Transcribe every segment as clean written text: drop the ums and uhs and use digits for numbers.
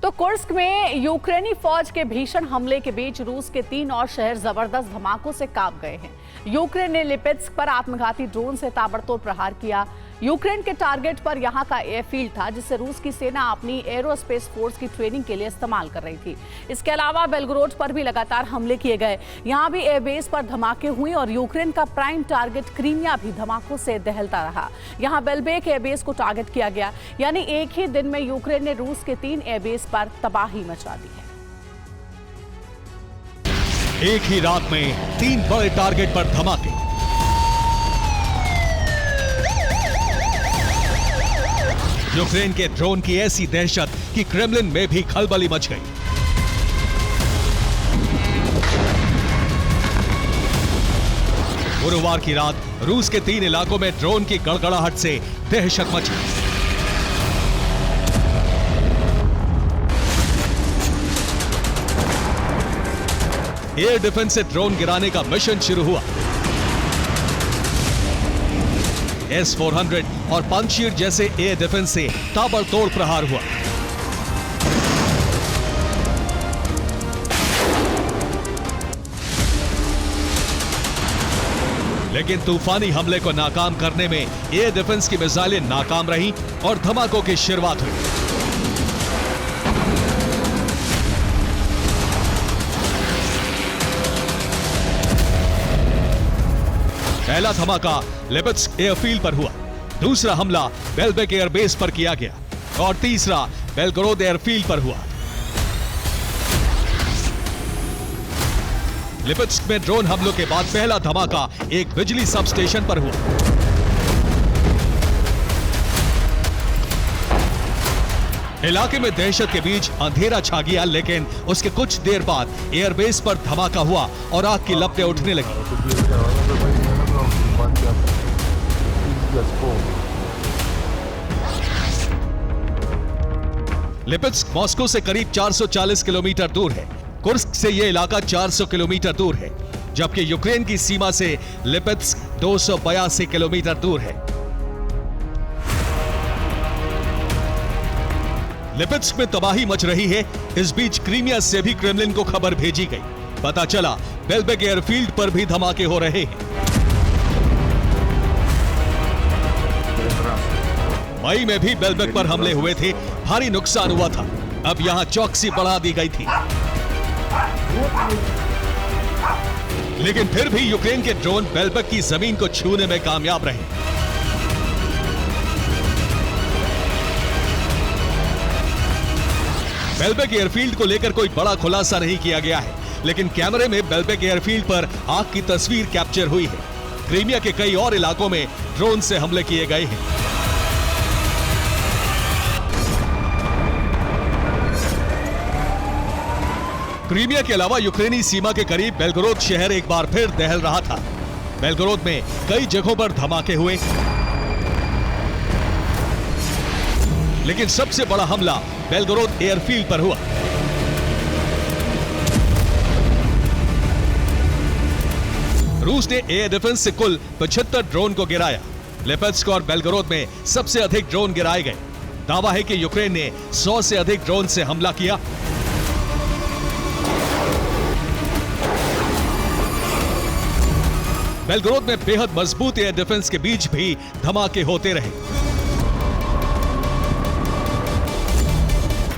तो कुर्स्क में यूक्रेनी फौज के भीषण हमले के बीच रूस के 3 और शहर जबरदस्त धमाकों से कांप गए हैं। यूक्रेन ने लिपित्स्क पर आत्मघाती ड्रोन से ताबड़तोड़ प्रहार किया। यूक्रेन के टारगेट पर यहां का एयरफील्ड था, जिसे रूस की सेना अपनी एरोस्पेस फोर्स की ट्रेनिंग के लिए इस्तेमाल कर रही थी। इसके अलावा बेलग्रोड पर भी लगातार हमले किए गए। यहां भी एयरबेस पर धमाके हुए और यूक्रेन का प्राइम टारगेट क्रीमिया भी धमाकों से दहलता रहा। यहां बेलबेक एयरबेस को टारगेट किया गया, यानी एक ही दिन में यूक्रेन ने रूस के 3 एयरबेस पर तबाही मचा दी है। एक ही रात में 3 बड़े टारगेट पर धमाके। यूक्रेन के ड्रोन की ऐसी दहशत कि क्रेमलिन में भी खलबली मच गई। गुरुवार की रात रूस के 3 इलाकों में ड्रोन की गड़गड़ाहट से दहशत मची। एयर डिफेंस से ड्रोन गिराने का मिशन शुरू हुआ। S-400 और पंजशीर जैसे एयर डिफेंस से ताबड़तोड़ प्रहार हुआ। लेकिन तूफानी हमले को नाकाम करने में एयर डिफेंस की मिसाइलें नाकाम रहीं और धमाकों की शुरुआत हुई। पहला धमाका लिपित्स्क एयरफील्ड पर हुआ, दूसरा हमला बेलबेक एयरबेस पर किया गया और तीसरा बेलग्रोद एयरफील्ड पर हुआ। लिपित्स्क में ड्रोन हमलों के बाद पहला धमाका एक बिजली सब स्टेशन पर हुआ। इलाके में दहशत के बीच अंधेरा छा गया, लेकिन उसके कुछ देर बाद एयरबेस पर धमाका हुआ और आग की लपटें उठने लगी। लिपित्स्क मॉस्को से करीब 440 किलोमीटर दूर है। कुर्स्क से यह इलाका 400 किलोमीटर दूर है, जबकि यूक्रेन की सीमा से लिपित्स्क 282 किलोमीटर दूर है। लिपित्स्क में तबाही मच रही है। इस बीच क्रीमिया से भी क्रेमलिन को खबर भेजी गई। पता चला बेलबेक एयरफील्ड पर भी धमाके हो रहे हैं। मई में भी बेलबेक पर हमले हुए थे, भारी नुकसान हुआ था। अब यहां चौकसी बढ़ा दी गई थी। लेकिन फिर भी यूक्रेन के ड्रोन बेलबेक की जमीन को छूने में कामयाब रहे। बेलबेक एयरफील्ड को लेकर कोई बड़ा खुलासा नहीं किया गया है, लेकिन कैमरे में बेलबेक एयरफील्ड पर आग की तस्वीर कैप्चर हुई है। क्रीमिया के कई और इलाकों में ड्रोन से हमले किए गए हैं। क्रीमिया के अलावा यूक्रेनी सीमा के करीब बेलग्रोद शहर एक बार फिर दहल रहा था। बेलग्रोद में कई जगहों पर धमाके हुए, लेकिन सबसे बड़ा हमला बेलग्रोद एयरफील्ड पर हुआ। रूस ने एयर डिफेंस से कुल 75 ड्रोन को गिराया। लिपित्स्क और बेलग्रोद में सबसे अधिक ड्रोन गिराए गए। दावा है कि यूक्रेन ने 100 से अधिक ड्रोन से हमला किया। बेलग्रोद में बेहद मजबूत एयर डिफेंस के बीच भी धमाके होते रहे।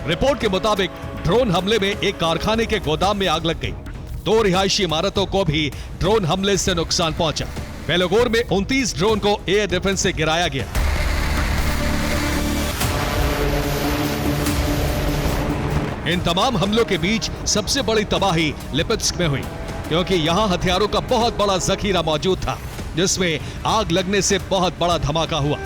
रिपोर्ट के मुताबिक ड्रोन हमले में एक कारखाने के गोदाम में आग लग गई। 2 रिहायशी इमारतों को भी ड्रोन हमले से नुकसान पहुंचा। बेलोगोर में 29 ड्रोन को एयर डिफेंस से गिराया गया। इन तमाम हमलों के बीच सबसे बड़ी तबाही लिपित्स्क में हुई, क्योंकि यहां हथियारों का बहुत बड़ा जखीरा मौजूद था, जिसमें आग लगने से बहुत बड़ा धमाका हुआ।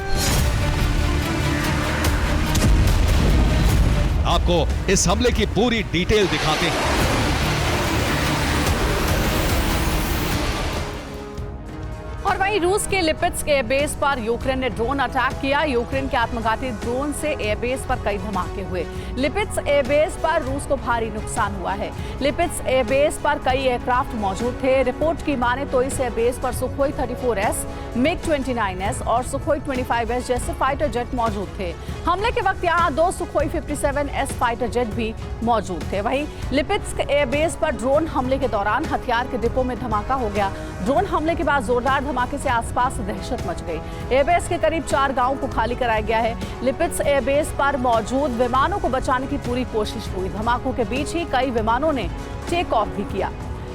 आपको इस हमले की पूरी डिटेल दिखाते हैं। और वहीं रूस के लिपिट्स्क एयरबेस पर यूक्रेन ने ड्रोन अटैक किया। यूक्रेन के आत्मघाती ड्रोन से एयरबेस पर कई धमाके हुए। लिपिट्स्क एयरबेस पर रूस को भारी नुकसान हुआ है। लिपिट्स्क एयरबेस पर कई एयरक्राफ्ट मौजूद थे। रिपोर्ट की माने तो इस एयरबेस पर सुखोई 34S, MiG-29S और सुखोई 25S जैसे फाइटर जेट मौजूद थे। हमले के वक्त यहाँ 2 सुखोई 57S फाइटर जेट भी मौजूद थे। वहीं लिपिट्स्क एयरबेस पर ड्रोन हमले के दौरान हथियार के डिपो में धमाका हो गया। ड्रोन हमले के बाद जोरदार धमाके से आसपास दहशत मच गई। एयरबेस के करीब 4 गांवों को खाली कराया गया है। लिपिट्स्क एयरबेस पर मौजूद विमानों को बचाने की पूरी कोशिश हुई। धमाकों के बीच ही कई विमानों ने टेक ऑफ भी किया।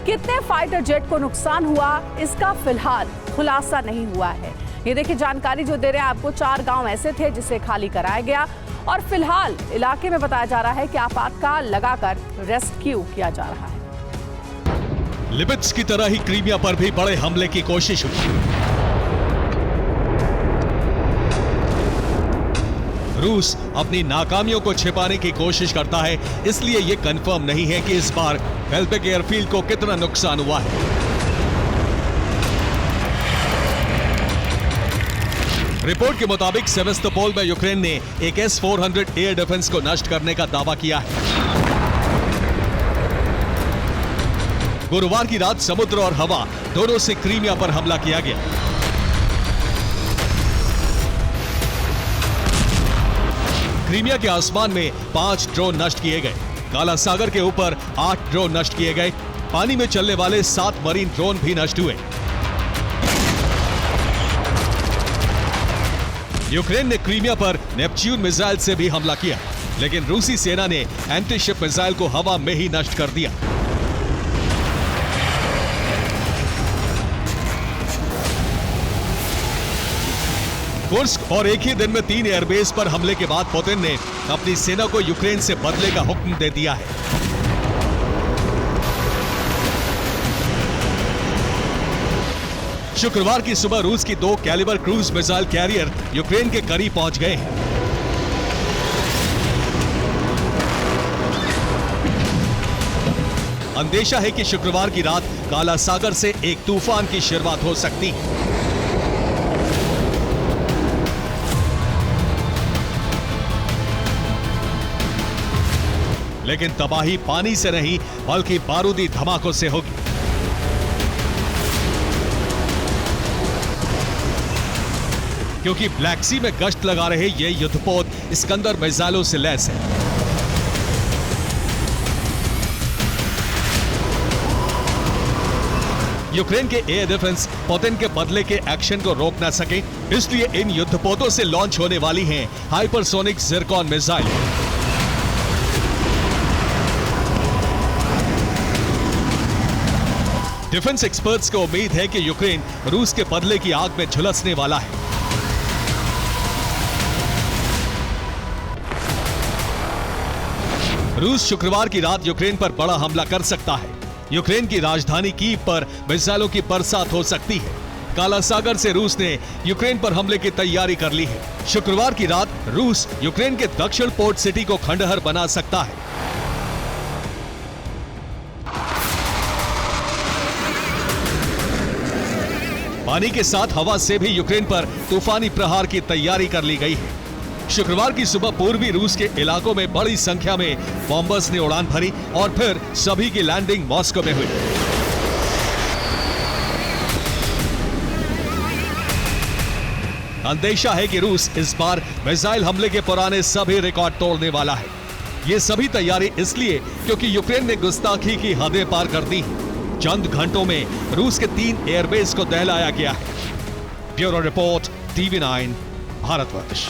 कितने फाइटर जेट को नुकसान हुआ, इसका फिलहाल खुलासा नहीं हुआ है। ये देखिए जानकारी जो दे रहे हैं आपको, 4 गांव ऐसे थे जिसे खाली कराया गया और फिलहाल इलाके में बताया जा रहा है कि आपातकाल लगाकर रेस्क्यू किया जा रहा है। लिपिट्स्क की तरह ही क्रीमिया पर भी बड़े हमले की कोशिश हुई। रूस अपनी नाकामियों को छिपाने की कोशिश करता है, इसलिए यह कंफर्म नहीं है कि इस बार बेल्बेक एयरफील्ड को कितना नुकसान हुआ है। रिपोर्ट के मुताबिक सेवेस्तोपोल में यूक्रेन ने एक S-400 एयर डिफेंस को नष्ट करने का दावा किया है। गुरुवार की रात समुद्र और हवा दोनों से क्रीमिया पर हमला किया गया। क्रीमिया के आसमान में 5 ड्रोन नष्ट किए गए। काला सागर के ऊपर 8 ड्रोन नष्ट किए गए। पानी में चलने वाले 7 मरीन ड्रोन भी नष्ट हुए। यूक्रेन ने क्रीमिया पर नेपच्यून मिसाइल से भी हमला किया, लेकिन रूसी सेना ने एंटी शिप मिसाइल को हवा में ही नष्ट कर दिया। कुर्स्क और एक ही दिन में 3 एयरबेस पर हमले के बाद पुतिन ने अपनी सेना को यूक्रेन से बदले का हुक्म दे दिया है। शुक्रवार की सुबह रूस की 2 Kalibr cruise missile carrier Ukraine के करीब पहुंच गए हैं। अंदेशा है कि शुक्रवार की रात काला सागर से एक तूफान की शुरुआत हो सकती है। लेकिन तबाही पानी से नहीं बल्कि बारूदी धमाकों से होगी। क्योंकि ब्लैक सी में गश्त लगा रहे ये युद्धपोत इस्कंदर मिसाइलों से लैस है। यूक्रेन के एयर डिफेंस पुतिन के बदले के एक्शन को रोक ना सके, इसलिए इन युद्धपोतों से लॉन्च होने वाली हैं hypersonic Zircon missile. Defence experts को उम्मीद है कि यूक्रेन रूस के बदले की आग में झुलसने वाला है। रूस शुक्रवार की रात यूक्रेन पर बड़ा हमला कर सकता है। यूक्रेन की राजधानी कीव पर मिसाइलों की बरसात हो सकती है। काला सागर से रूस ने यूक्रेन पर हमले की तैयारी कर ली है। शुक्रवार की रात रूस यूक्रेन के दक्षिण पोर्ट सिटी को खंडहर बना सकता है। पानी के साथ हवा से भी यूक्रेन पर तूफानी प्रहार की तैयारी कर ली गई है। शुक्रवार की सुबह पूर्वी रूस के इलाकों में बड़ी संख्या में बॉम्बर्स ने उड़ान भरी और फिर सभी की लैंडिंग मॉस्को में हुई। अंदेशा है कि रूस इस बार मिसाइल हमले के पुराने सभी रिकॉर्ड तोड़ने वाला है। ये सभी तैयारी इसलिए क्योंकि यूक्रेन ने गुस्ताखी की हदें पार कर दी। चंद घंटों में रूस के 3 एयरबेस को दहलाया गया है। Bureau report, TV9, Bharatvarsh.